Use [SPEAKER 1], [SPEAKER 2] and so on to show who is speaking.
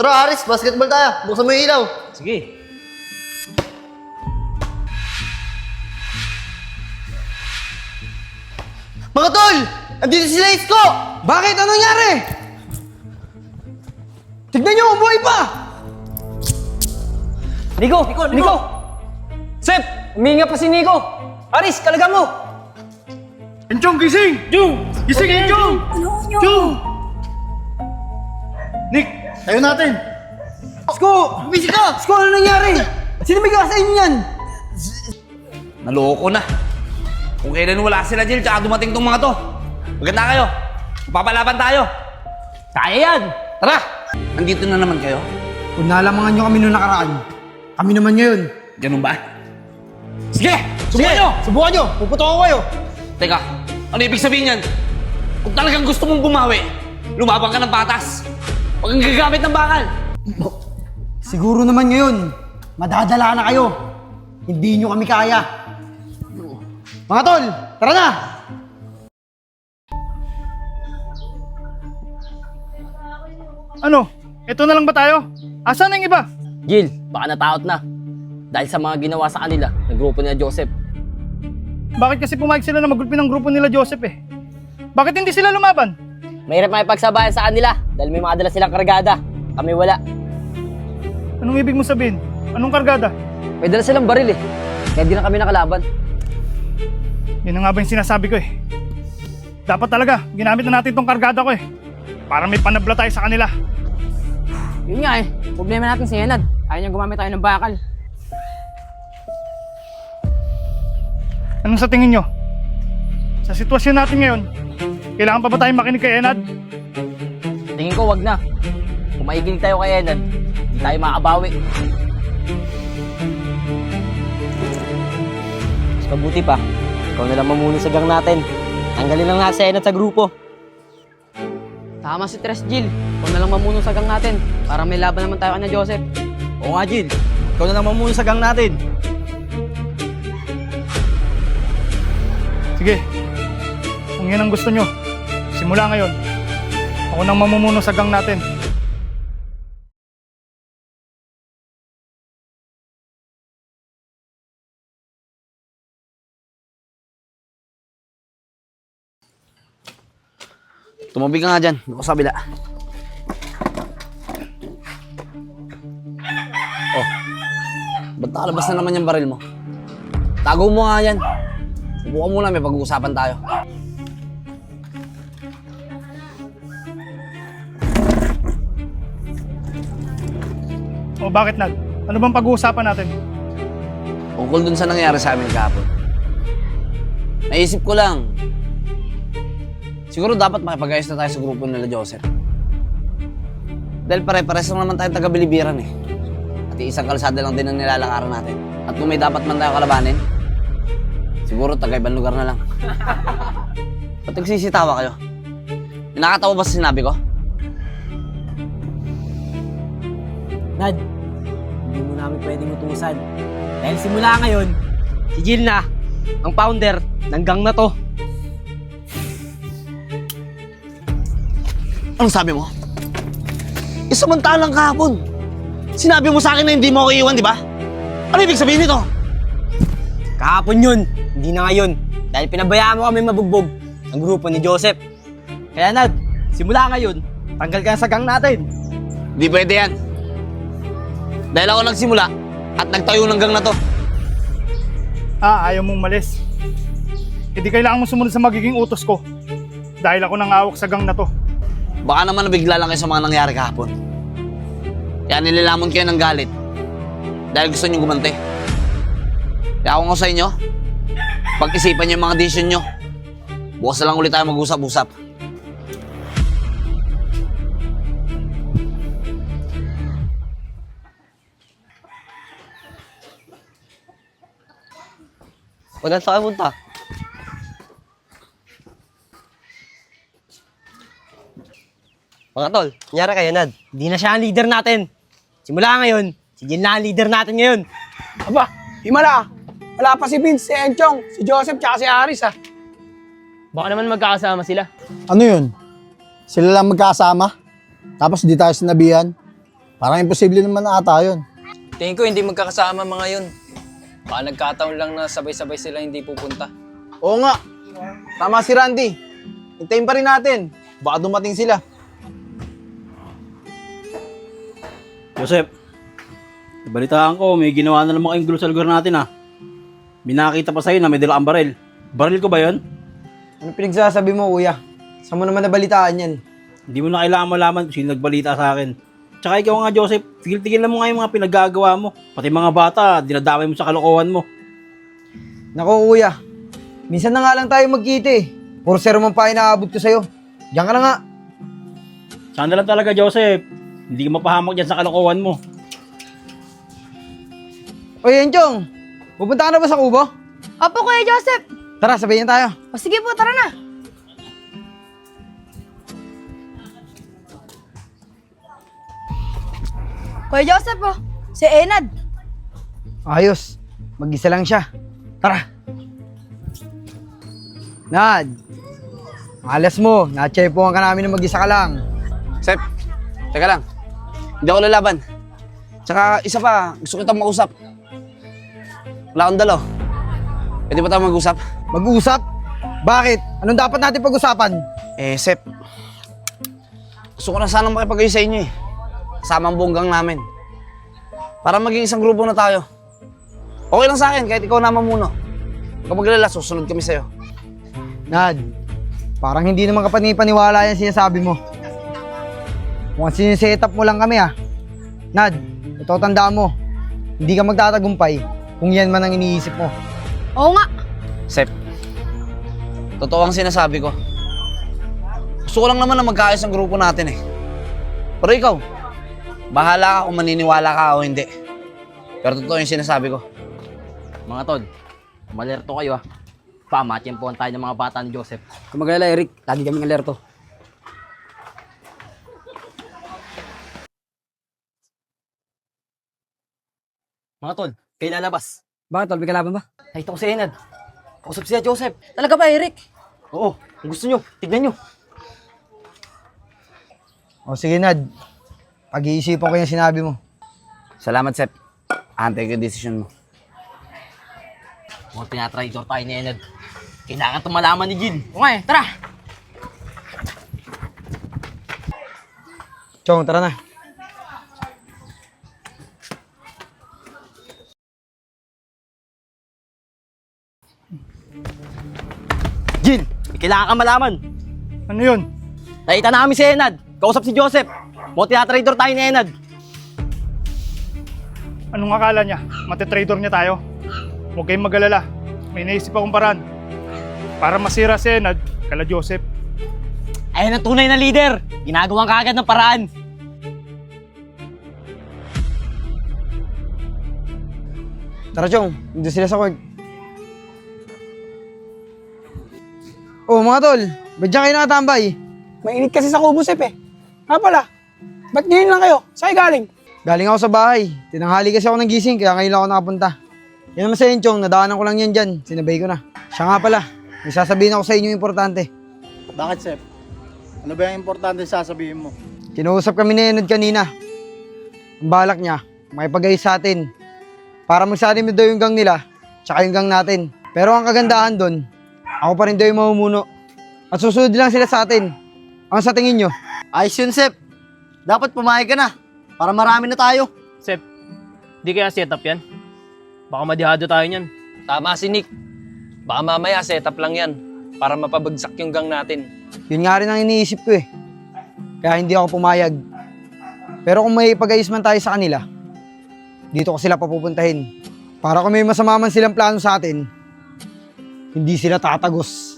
[SPEAKER 1] Tara, Aris, basketball tayo. Buksan mo yung ilaw.
[SPEAKER 2] Sige.
[SPEAKER 1] Mga tol! Andito sila Isko!
[SPEAKER 3] Bakit? Ano nangyari? Tignan nyo, umuwi pa!
[SPEAKER 2] Nico! Sep! Uminga pa si Nico! Aris, kalaga mo!
[SPEAKER 4] Enchong, gising!
[SPEAKER 2] Jung!
[SPEAKER 4] Gising, Enchong! Enchong! Nick, tayo natin!
[SPEAKER 3] Sko!
[SPEAKER 1] Busy ka!
[SPEAKER 3] Sko, ano nangyari? Sino may gawa sa inyo yan?
[SPEAKER 5] Naloko na. Kung kailan wala sila Jill, tsaka dumating tong mga to. Maganda kayo. Papalaban tayo.
[SPEAKER 2] Kaya yan!
[SPEAKER 5] Tara! Nandito na naman kayo.
[SPEAKER 3] Kung nalamangan nyo kami noong nakaraan, kami naman ngayon.
[SPEAKER 5] Ganun ba? Sige! Subukan nyo!
[SPEAKER 3] Subukan nyo! Puputo ko kayo!
[SPEAKER 5] Teka, ano ibig sabihin yan? Kung talagang gusto mong bumawi, lumabang ka ng patas. Huwag kang gagamit ng bakal.
[SPEAKER 3] Siguro naman ngayon, madadala na kayo. Hindi nyo kami kaya. Mga tol, tara na!
[SPEAKER 4] Ano? Ito na lang ba tayo? Asan ang iba?
[SPEAKER 2] Gil, baka natakot na. Dahil sa mga ginawa sa kanila ng grupo ni Joseph.
[SPEAKER 4] Bakit kasi pumayag sila na maggulpi ng grupo nila Joseph eh? Bakit hindi sila lumaban?
[SPEAKER 2] Mahirap makipagsabayan sa kanila dahil may mga dala silang kargada. Kami wala.
[SPEAKER 4] Anong ibig mo sabihin? Anong kargada?
[SPEAKER 2] May dala silang baril eh. Kaya di na kami nakalaban.
[SPEAKER 4] Yun na nga ba yung sinasabi ko eh. Dapat talaga, ginamit na natin tong kargada ko eh. Para may panabla tayo sa kanila.
[SPEAKER 6] Yun nga eh, problema natin si Enad. Ayaw niyang gumamit tayo ng bakal.
[SPEAKER 4] Anong sa tingin nyo? Sa sitwasyon natin ngayon, kailangan pa ba tayong makinig kay Enad?
[SPEAKER 2] Tingin ko wag na. Kung maikinig tayo kay Enad, di tayo makakabawi. Mas mabuti pa, ikaw na lang mamuno sa gang natin. Tanggalin lang nga si Enad sa grupo.
[SPEAKER 6] Tama si Tres Jill. Ikaw na lang mamuno sa gang natin. Para may laban naman tayo kanya Joseph.
[SPEAKER 3] Oo nga, Jill. Ikaw na lang mamuno sa gang natin.
[SPEAKER 4] Sige, kung yan ang gusto nyo, simula ngayon, ako nang mamumuno sa gang natin.
[SPEAKER 5] Tumabi ka nga dyan. Ako sa kabila. Oh. Ba't nakalabas na naman yung baril mo? Tago mo nga yan. Subukan muna, may pag-uusapan tayo.
[SPEAKER 4] O bakit Nad? Ano bang pag-uusapan natin?
[SPEAKER 5] Tungkol dun sa nangyari sa amin kahapon. Naisip ko lang, siguro dapat makipag-ayos na tayo sa grupo nila Joseph. Dahil pare-pares lang naman tayong taga-bilibiran eh. At isang kalsada lang din ang nilalakaran natin. At kung may dapat man tayo kalabanin, siguro taga-ibang lugar na lang. Ba't nagsisitawa kayo? Nakakatawa ba sa sinabi ko?
[SPEAKER 6] Nad, hindi mo namin pwedeng utusan. Dahil simula ngayon, si Jill na ang founder ng gang na to.
[SPEAKER 5] Anong sabi mo? Isamantalang kahapon. Sinabi mo sa akin na hindi mo ako iiwan, di ba? Ano ibig sabihin nito?
[SPEAKER 6] Kahapon yun, hindi na ngayon. Dahil pinabayaan mo kami mabugbog ng grupo ni Joseph.
[SPEAKER 3] Kaya Nad, simula ngayon, tanggal ka na sa gang natin.
[SPEAKER 5] Di pwede yan. Dahil ako nagsimula at nagtayo ng gang na to.
[SPEAKER 4] Ayaw mong malis. Hindi kailangan mo sumunod sa magiging utos ko. Dahil ako nang awak sa gang na to.
[SPEAKER 5] Baka naman nabigla lang kayo sa mga nangyari kahapon. Kaya nililamon kayo ng galit. Dahil gusto nyo gumante. Kaya ako nga sa inyo, pag-isipan nyo yung mga desisyon nyo. Bukas na lang ulit tayo mag-usap-usap.
[SPEAKER 2] Huwag na sa kayo punta. Mga tol, nangyari kayo, Nad.
[SPEAKER 6] Hindi na siya ang leader natin. Simula ngayon, si Jill na ang leader natin ngayon.
[SPEAKER 3] Aba, himala. Wala pa si Vince, si Enchong, si Joseph, tsaka si Aris ah.
[SPEAKER 6] Baka naman magkakasama sila.
[SPEAKER 7] Ano yun? Sila lang magkasama? Tapos di tayo sinabihan? Parang imposible naman ata yun.
[SPEAKER 8] Tingin ko hindi magkakasama mga yun. Baka nagkataon lang na sabay-sabay sila hindi pupunta.
[SPEAKER 9] Oo nga. Tama si Randy. Hintayin pa rin natin. Baka dumating sila.
[SPEAKER 10] Joseph, nabalitaan ko, may ginawa na naman kayong gulo sa lugar natin ah. Binakita pa sa'yo na may dala kang baril. Baril ko ba yun?
[SPEAKER 3] Ano pinagsasabi mo, kuya? Saan mo naman nabalitaan yan?
[SPEAKER 10] Hindi mo na kailangan malaman kung sino nagbalita sa akin. Tsaka ikaw nga Joseph, tigil-tigil na mo nga yung mga pinaggagawa mo. Pati mga bata, dinadamay mo sa kalokohan mo.
[SPEAKER 3] Nako, kuya. Minsan na nga lang tayo magkita eh. Puro sermon pa inaabot ko sa'yo. Diyan ka na nga.
[SPEAKER 10] Sana lang talaga Joseph, hindi ka mapahamak dyan sa kalokohan mo.
[SPEAKER 3] Oy, Enchong. Pupunta ka na ba sa kubo?
[SPEAKER 11] Opo, Kuya Joseph.
[SPEAKER 3] Tara, sabayin tayo.
[SPEAKER 11] O sige po, tara na. Kuya Joseph po, si Enad.
[SPEAKER 3] Ayos. Mag-isa lang siya. Tara. Nad. Alas mo. Na-chepuan ka namin na mag-isa ka lang.
[SPEAKER 5] Sep, teka lang. Hindi ako lalaban. Tsaka isa pa, gusto kitang mausap. Wala akong dalo. Pwede ba tayo mag-usap?
[SPEAKER 3] Mag-usap? Bakit? Anong dapat natin pag-usapan?
[SPEAKER 5] Sep. Gusto ko na sanang makipag-ayos sa inyo eh. Kasama ang bonggang namin. Para maging isang grupo na tayo. Okay lang sa akin, kahit ikaw na mamuno. Kapag maglala, susunod kami sa'yo.
[SPEAKER 3] Nad, parang hindi naman kapanipaniwala yan sinasabi mo. Mukhang siniset-up mo lang kami ah. Nad, ito tandaan mo. Hindi ka magtatagumpay kung yan man ang iniisip mo.
[SPEAKER 11] Oo nga.
[SPEAKER 5] Sep, totoo ang sinasabi ko. Gusto ko lang naman na magkaayos ang grupo natin eh. Pero ikaw, bahala ka kung maniniwala ka o hindi. Pero totoo yung sinasabi ko.
[SPEAKER 2] Mga tol, malerto kayo ah. Pamatsyempohan tayo ng mga bata ni Joseph.
[SPEAKER 6] Kung mag-alala, Eric, lagi kaming alerto.
[SPEAKER 2] Mga tol, kayo lalabas.
[SPEAKER 6] Bakit, tol? May kalaban ba?
[SPEAKER 2] Nakita ko si Enad. Kausap siya Joseph.
[SPEAKER 11] Talaga ba, Eric?
[SPEAKER 2] Oo, kung gusto nyo, tignan nyo.
[SPEAKER 3] O sige Nad, pag-iisipan ko yung sinabi mo.
[SPEAKER 5] Salamat, Sep. Antay ko yung desisyon mo.
[SPEAKER 2] Mukhang tinatraitor tayo ni Enad. Kailangan itong malaman ni Jin.
[SPEAKER 11] Oo nga eh, tara.
[SPEAKER 3] Chong, tara na.
[SPEAKER 2] Jin, may kailangan kang malaman.
[SPEAKER 4] Ano yun?
[SPEAKER 2] Nakita namin si Enad. Kausap si Joseph. Mukhang tinatraitor tayo ni Enad.
[SPEAKER 4] Anong akala niya? Matitrader niya tayo? Huwag kayong mag-alala. May naisip akong paraan. Para masira si Enad, kala Joseph.
[SPEAKER 2] Ayan ang tunay na leader. Ginagawang kaagad ng paraan.
[SPEAKER 3] Tara Chong, dito sila sa court. Oh mga tol, ba't dyan kayo nakatambay?
[SPEAKER 9] Mainit kasi sa kubo, Sep eh. Nga pala, ba't ngayon lang kayo? Saan kayo galing?
[SPEAKER 3] Galing ako sa bahay. Tinanghali kasi ako ng gising, kaya ngayon lang ako nakapunta. Yan naman sa Enchong, nadaanan ko lang yan dyan. Sinabay ko na. Siya nga pala, may sasabihin ako sa inyo importante.
[SPEAKER 7] Bakit, Sep? Ano ba yung importante sasabihin mo?
[SPEAKER 3] Kinausap kami ni Enad kanina. Ang balak niya, makipag-ayos sa atin. Para magsalim daw yung gang nila, tsaka yung gang natin. Pero ang kagandahan doon, ako pa rin daw yung mamumuno. At susunod lang sila sa atin. Ano sa tingin nyo?
[SPEAKER 1] Ayos yun, Sep. Dapat pumayag ka na. Para marami na tayo.
[SPEAKER 8] Sep, di kaya setup yan? Baka madihado tayo niyan. Tama si Nick. Baka mamaya setup lang yan para mapabagsak yung gang natin.
[SPEAKER 3] Yun nga rin ang iniisip ko eh. Kaya hindi ako pumayag. Pero kung may pag-ayos man tayo sa kanila, dito ko sila papupuntahin. Para kung may masama man silang plano sa atin, hindi sila tatagos.